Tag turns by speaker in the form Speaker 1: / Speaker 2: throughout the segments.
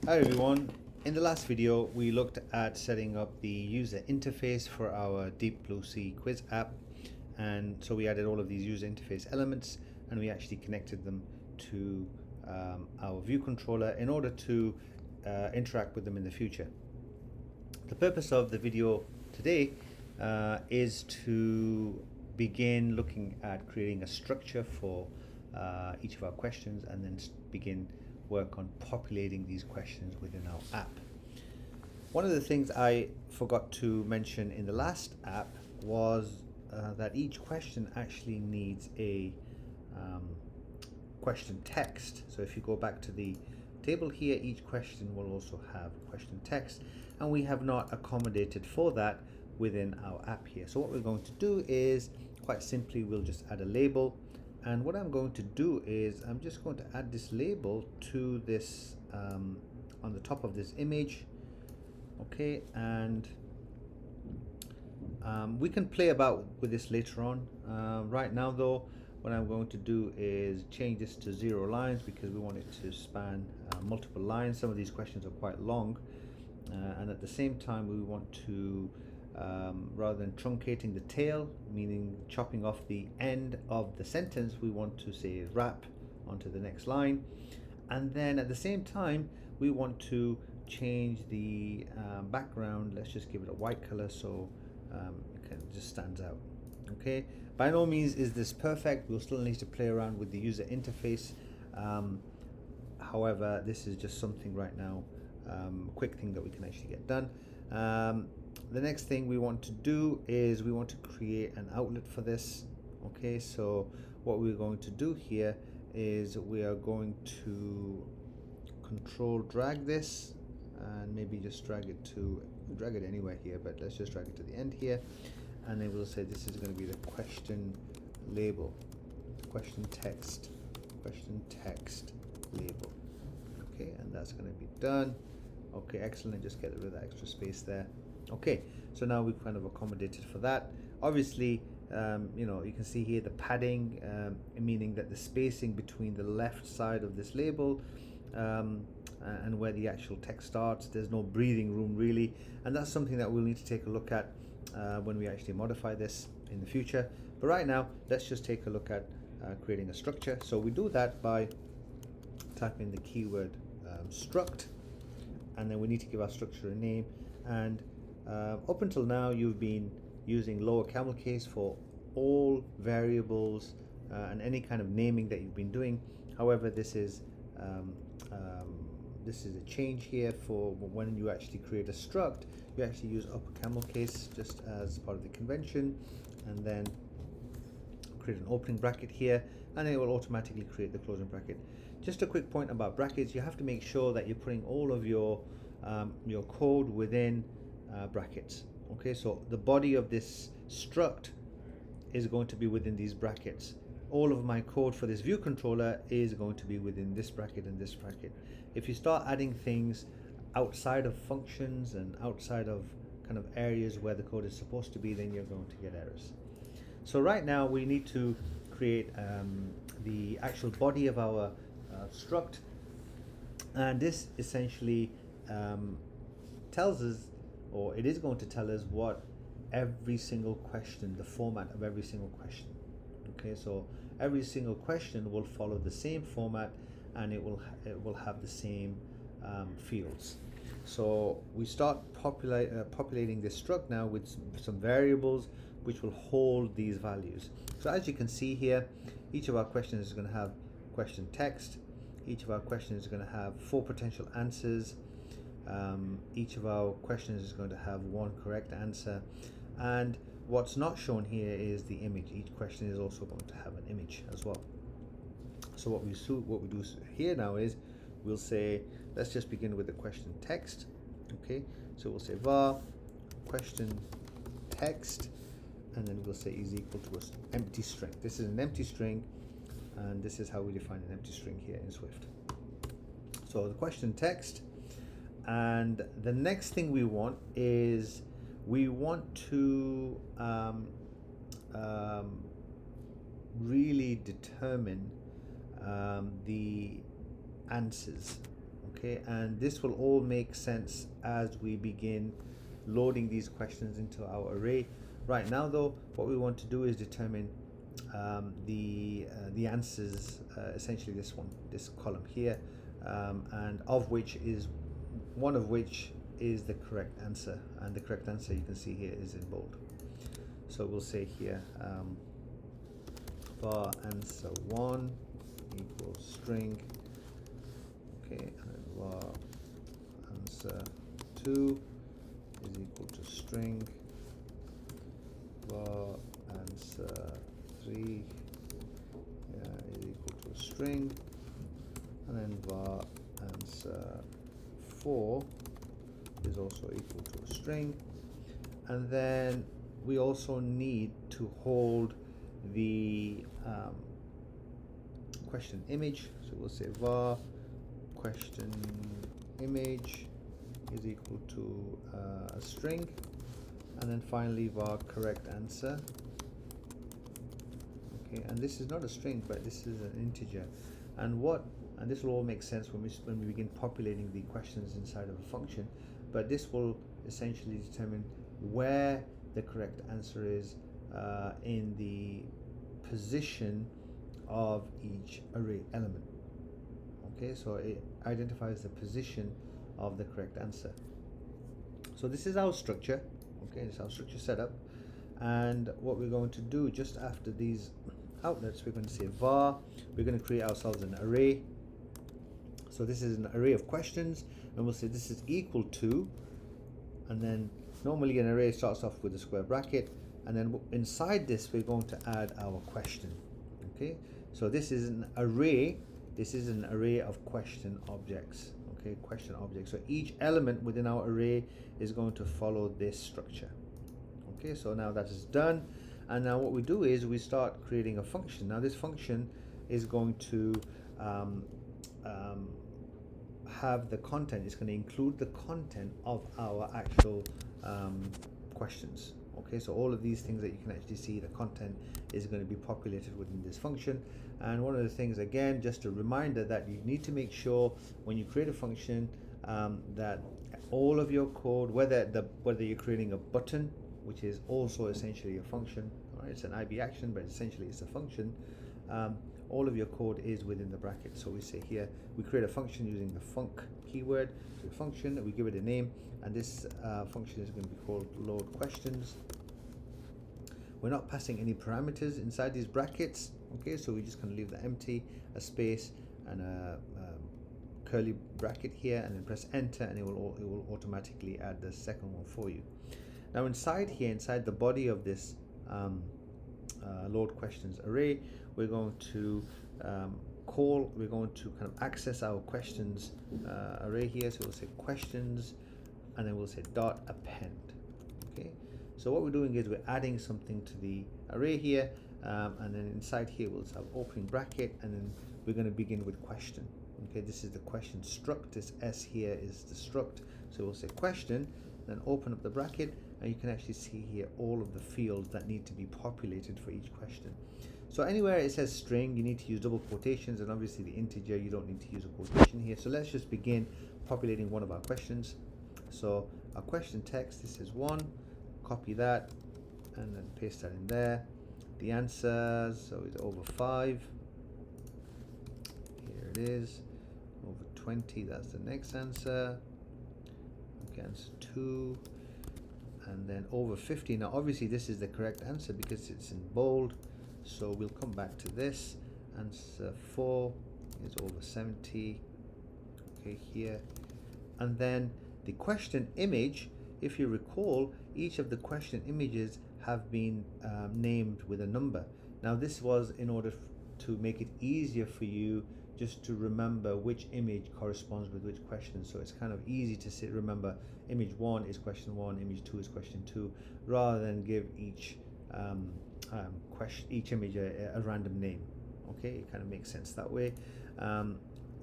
Speaker 1: Hi everyone. In the last video we looked at setting up the user interface for our Deep Blue Sea quiz app, and so we added all of these user interface elements and we actually connected them to our view controller in order to interact with them in the future. The purpose of the video today is to begin looking at creating a structure for each of our questions and then begin work on populating these questions within our app. One of the things I forgot to mention in the last app was that each question actually needs a question text. So if you go back to the table here, each question will also have question text, and we have not accommodated for that within our app here. So what we're going to do is, quite simply, we'll just add a label. And what I'm going to do is I'm just going to add this label to this on the top of this image. Okay, and we can play about with this later on. Right now though, what I'm going to do is change this to 0 lines because we want it to span multiple lines. Some of these questions are quite long, and at the same time we want to rather than truncating the tail, meaning chopping off the end of the sentence, we want to say wrap onto the next line. And then at the same time we want to change the background. Let's just give it a white color so it just stands out. Okay, by no means is this perfect. We'll still need to play around with the user interface. However, this is just something right now, quick thing that we can actually get done. The next thing we want to do is we want to create an outlet for this. Okay, so what we're going to do here is we are going to control drag this and maybe just drag it anywhere here, but let's just drag it to the end here, and then we'll say this is going to be the question label, question text label. Okay, and that's going to be done. Okay, excellent. Just get rid of that extra space there. Okay, so now we've kind of accommodated for that. Obviously, you can see here the padding, meaning that the spacing between the left side of this label and where the actual text starts, there's no breathing room really, and that's something that we'll need to take a look at when we actually modify this in the future. But right now, let's just take a look at creating a structure. So we do that by typing the keyword struct, and then we need to give our structure a name. And up until now you've been using lower camel case for all variables and any kind of naming that you've been doing. However, this is a change here for when you actually create a struct. You actually use upper camel case just as part of the convention, and then create an opening bracket here, and it will automatically create the closing bracket. Just a quick point about brackets: you have to make sure that you're putting all of your code within brackets. Okay, so the body of this struct is going to be within these brackets. All of my code for this view controller is going to be within this bracket and this bracket. If you start adding things outside of functions and outside of kind of areas where the code is supposed to be, then you're going to get errors. So right now we need to create the actual body of our struct, and this essentially tells us, or it is going to tell us, what every single question, the format of every single question. Okay, so every single question will follow the same format, and it will have the same fields. So we start populating this struct now with some variables which will hold these values. So as you can see here, each of our questions is going to have question text. Each of our questions is going to have 4 potential answers. Each of our questions is going to have 1 correct answer, and what's not shown here is the image. Each question is also going to have an image as well. So what we do here now is we'll say, let's just begin with the question text. Okay, so we'll say var question text, and then we'll say is equal to an empty string. This is an empty string, and this is how we define an empty string here in Swift. So the question text, and the next thing we want is we want to really determine the answers. Okay, and this will all make sense as we begin loading these questions into our array. Right now though, what we want to do is determine the answers, essentially this column here, and one of which is the correct answer, and the correct answer you can see here is in bold. So we'll say here var answer 1 equals string, okay, and var answer 2 is equal to string, var answer 3 is equal to a string, and then var answer 4 is also equal to a string. And then we also need to hold the question image, so we'll say var question image is equal to a string, and then finally var correct answer. Okay, and this is not a string, but this is an integer, and this will all make sense when we begin populating the questions inside of a function. But this will essentially determine where the correct answer is in the position of each array element. Okay, so it identifies the position of the correct answer. So this is our structure. Okay, this is our structure setup, and what we're going to do just after these outlets, we're going to say var, we're going to create ourselves an array. So this is an array of questions, and we'll say this is equal to, and then normally an array starts off with a square bracket, and then inside this we're going to add our question. Okay, so this is an array. This is an array of question objects. Okay, question objects. So each element within our array is going to follow this structure. Okay, so now that is done, and now what we do is we start creating a function. Now this function is going to have the content. It's going to include the content of our actual questions. Okay, so all of these things that you can actually see, the content is going to be populated within this function. And one of the things, again, just a reminder that you need to make sure when you create a function that all of your code, whether you're creating a button, which is also essentially a function, right? It's an IB action, but essentially it's a function. All of your code is within the bracket. So we say here, we create a function using the func keyword. So a function, we give it a name, and this function is going to be called load questions. We're not passing any parameters inside these brackets. Okay, so we're just going to leave that empty, a space, and a curly bracket here, and then press enter, and it will automatically add the second one for you. Now inside here, inside the body of this load questions array, we're going to kind of access our questions array here. So we'll say questions, and then we'll say dot append. Okay, so what we're doing is we're adding something to the array here, and then inside here we'll have opening bracket, and then we're going to begin with question. Okay, this is the question struct. This S here is the struct. So we'll say question, then open up the bracket, and you can actually see here all of the fields that need to be populated for each question. So anywhere it says string, you need to use double quotations, and obviously the integer, you don't need to use a quotation here. So let's just begin populating one of our questions. So our question text, this is 1, copy that, and then paste that in there. The answers, so it's over 5. Here it is. Over 20, that's the next answer. Okay, answer 2. And then over 50. Now obviously this is the correct answer because it's in bold, so we'll come back to this. Answer 4 is over 70. Okay, here. And then the question image, if you recall, each of the question images have been named with a number. Now this was in order to make it easier for you just to remember which image corresponds with which question. So it's kind of easy to remember image 1 is question 1, image 2 is question 2, rather than give each image a random name. Okay, it kind of makes sense that way.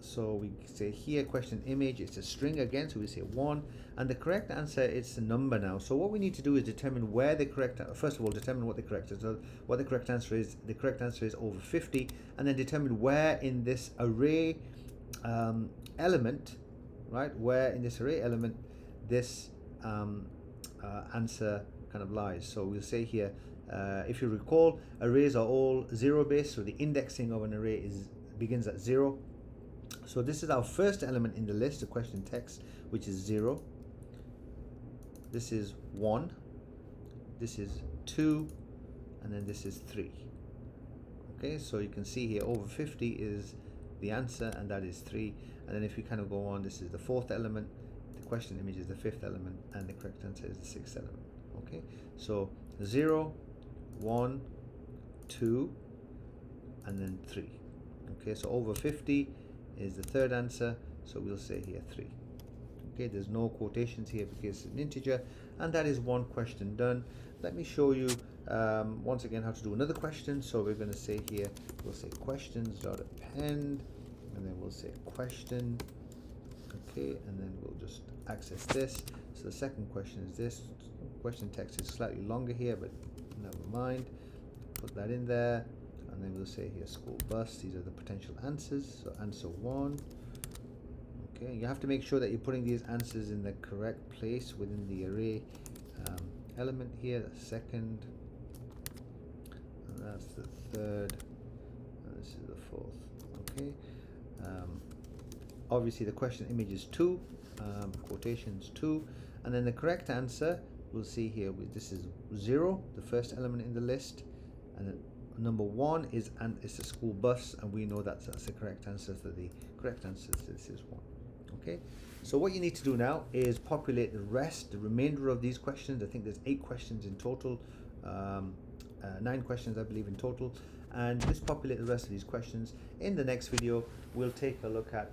Speaker 1: So we say here question image, it's a string again, so we say 1, and the correct answer is the number now. So what we need to do is determine where the correct, first of all determine what the correct is. So what the correct answer is, the correct answer is over 50, and then determine where in this array element right, where in this array element this answer kind of lies. So we'll say here, if you recall, arrays are all zero based, so the indexing of an array begins at 0. So this is our first element in the list, the question text, which is 0. This is 1, this is 2, and then this is 3. Okay, so you can see here over 50 is the answer, and that is 3. And then if we kind of go on, this is the fourth element, the question image is the fifth element, and the correct answer is the sixth element. Okay, so 0, 1, 2, and then 3. Okay, so over 50 is the third answer, so we'll say here 3. Okay, there's no quotations here because it's an integer, and that is one question done. Let me show you once again how to do another question. So we're going to say here, we'll say questions.append, and then we'll say question. Okay, and then we'll just access this. So the second question is this. Question text is slightly longer here, but never mind. Put that in there, and then we'll say here school bus. These are the potential answers. So answer 1. Okay, you have to make sure that you're putting these answers in the correct place within the array element here. The second, and that's the third, and this is the fourth. Okay, obviously the question image is 2, quotations 2, and then the correct answer we'll see here, this is 0, the first element in the list, and then number 1 is it's a school bus, and we know that's the correct answer. So the correct answer to this is 1. Okay, so what you need to do now is populate the remainder of these questions. I think there's 8 questions in total, 9 questions I believe in total, and just populate the rest of these questions. In the next video we'll take a look at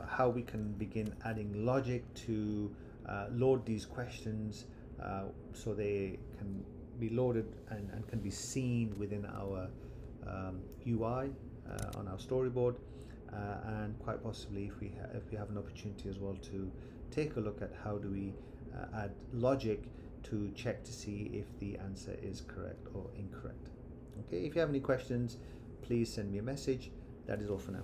Speaker 1: how we can begin adding logic to load these questions so they can be loaded and can be seen within our UI on our storyboard, and quite possibly if we have an opportunity as well to take a look at how do we add logic to check to see if the answer is correct or incorrect. Okay, if you have any questions, please send me a message. That is all for now.